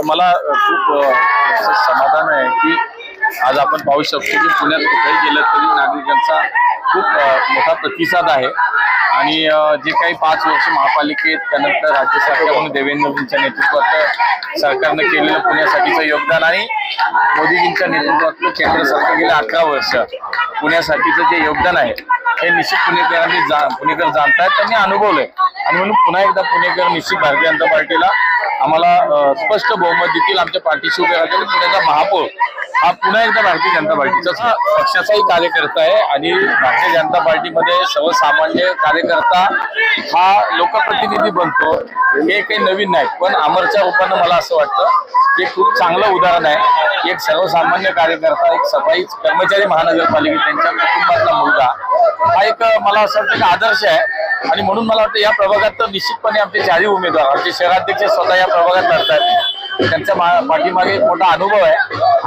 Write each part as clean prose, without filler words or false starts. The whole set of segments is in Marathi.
मला खूप समाधान आहे की आज आपण पाहू शकतो की पुण्यात कुठेही गेलं तरी नागरिकांचा खूप मोठा प्रतिसाद आहे आणि जे काही 5 वर्ष महापालिकेत त्यानंतर राज्य सरकारने देवेंद्रजींच्या नेतृत्वात सरकारने केलेलं पुण्यासाठीचं योगदान आणि मोदीजींच्या नेतृत्वातलं केंद्र सरकार गेले 11 वर्ष पुण्यासाठीचं जे योगदान आहे हे निश्चित पुणेकर जाणतायत, त्यांनी अनुभवलंय आणि म्हणून पुन्हा एकदा पुणेकर निश्चित भारतीय जनता पार्टीला आम्हाला स्पष्ट बहुमत देतील. आमच्या पाठीशी उभे राहतील. पुण्याचा महापौर हा पुन्हा एकदा भारतीय जनता पार्टीचा पक्षाचाही कार्यकर्ता आहे आणि भारतीय जनता पार्टीमध्ये सर्वसामान्य कार्यकर्ता हा लोकप्रतिनिधी बनतो हे काही नवीन नाही, पण अमरच्या रूपानं मला असं वाटतं की खूप चांगलं उदाहरण आहे. एक सर्वसामान्य कार्यकर्ता, एक सफाई कर्मचारी महानगरपालिका त्यांच्या कुटुंबातला मुलगा हा एक मला असं वाटतं की आदर्श आहे आणि म्हणून मला वाटतं या प्रभागात तर निश्चितपणे आमचे 4ही उमेदवार आमचे शहराध्यक्ष स्वतः या प्रभागात लढतात. त्यांच्या पाठीमागे एक मोठा अनुभव आहे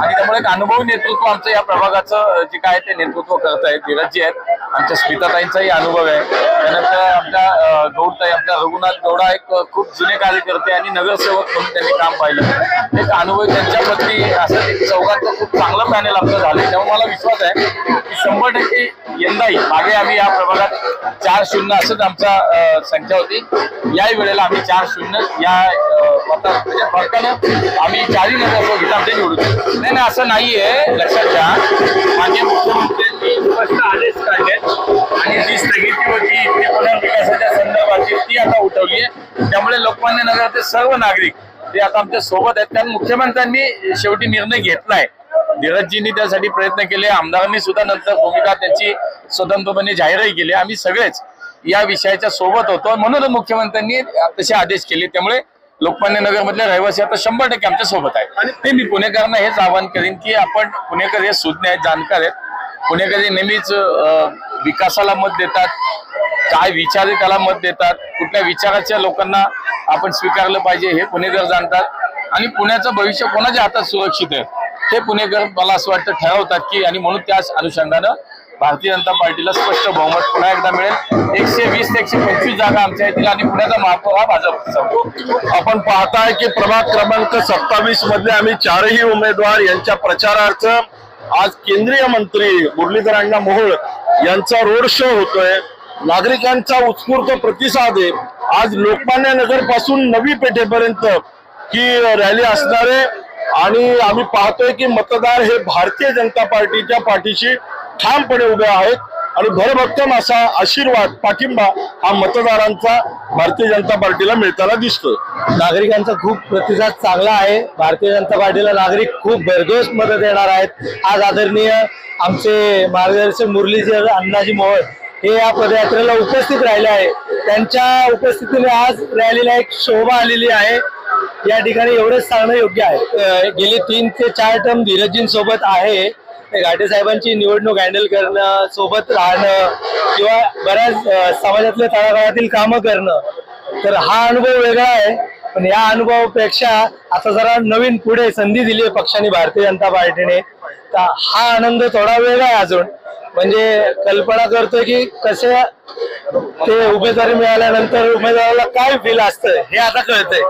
आणि त्यामुळे एक अनुभवी नेतृत्व आमचं या प्रभागाचं जे काय ते नेतृत्व करत आहेत. धीरजजी आहेत, आमच्या स्मिताताईंचाही अनुभव आहे. त्यानंतर आमच्या गौडताई, आमच्या रघुनाथ गौडा एक खूप जुने कार्यकर्ते आणि नगरसेवक म्हणून त्यांनी काम पाहिलं. एक अनुभव त्यांच्यावरती असं एक चौघांचं खूप चांगलं पॅनेल आपलं झालं. त्यामुळे मला विश्वास आहे की 100% यंदाही मागे आम्ही या प्रभागात 4-0 असंच आमचा संख्या होती. याही वेळेला आम्ही 4-0 या फरकानं आम्ही 4ही नगरसेवक आमचे निवडून. नाही असं नाहीये, लक्षात घ्या. मागे मुख्यमंत्र्यांनी स्पष्ट आदेश काढले आणि जी स्थगिती होती इथे पुन्हा विकासाच्या संदर्भाची ती आता उठवली आहे. त्यामुळे लोकमान्य नगराचे सर्व नागरिक ते आता आमच्या सोबत आहेत, कारण मुख्यमंत्र्यांनी शेवटी निर्णय घेतलाय. धीरजजींनी त्यासाठी प्रयत्न केले, आमदारांनी सुद्धा नंतर भूमिका त्यांची स्वतंत्रपणे जाहीरही केली. आम्ही सगळेच या विषयाच्या सोबत होतो म्हणून मुख्यमंत्र्यांनी तसे आदेश केले. त्यामुळे लोकमान्य नगर मधले रहिवासी आता 100% आमच्या सोबत आहेत आणि ते मी पुणेकरांना हेच आवाहन करेन की आपण पुणेकर हे सुज्ञ आहेत, जाणकार आहेत. पुणेकर हे नेहमीच विकासाला मत देतात, काय विचार आहे त्याला मत देतात, कुठल्या विचाराच्या लोकांना आपण स्वीकारलं पाहिजे हे पुणेकर जाणतात आणि पुण्याचं भविष्य कोणाच्या हातात सुरक्षित आहे हे पुणेकर मला असं वाटतं ठरवतात की आणि म्हणून त्याच अनुषंगानं भारतीय जनता पार्टीला स्पष्ट बहुमत पुन्हा एकदा मिळेल. 120 ते 125 जागा आमच्या येतील आणि पुण्याचा महापौर हा भाजप. आपण पाहताय की प्रभाग क्रमांक 27 मधले आम्ही 4ही उमेदवार यांच्या प्रचारार्थ आज केंद्रीय मंत्री मुरलीधर अण्णा मोहोळ यांचा रोड शो होतोय. नागरिकांचा उत्स्फूर्त प्रतिसाद आहे. आज लोकमान्य नगर पासून नवी पेठेपर्यंत ही रॅली असणार आहे आणि आम्ही पाहतोय की मतदार हे भारतीय जनता पार्टीच्या पाठीशी ठामपणे उभे आहेत आणि भरभक्कम असा आशीर्वाद, पाठिंबा हा मतदारांचा भारतीय जनता पार्टीला मिळताना दिसतोय. नागरिकांचा खूप प्रतिसाद चांगला आहे. भारतीय जनता पार्टीला नागरिक खूप भरघोस मदत देणार आहेत. आज आदरणीय आमचे मार्गदर्शक मुरलीधर अण्णाजी मोहोळ हे या पदयात्रेला उपस्थित राहिले आहे. त्यांच्या उपस्थितीने आज रॅलीला एक शोभा आलेली आहे. या ठिकाणी एवढंच सांगणं योग्य आहे. गेली 3 ते 4 टर्म धीरजजींसोबत आहे. घाटे साहेबांची निवडणूक हँडल करणं, सोबत राहणं किंवा बऱ्याच समाजातल्या तळागाळातील कामं करणं, तर हा अनुभव वेगळा आहे. पण या अनुभवापेक्षा आता जरा नवीन पुढे संधी दिली आहे पक्षाने, भारतीय जनता पार्टीने, तर हा आनंद थोडा वेगळा आहे अजून. म्हणजे कल्पना करतोय की कसे ते उमेदवारी मिळाल्यानंतर उमेदवाराला काय फील असतं हे आता कळतंय.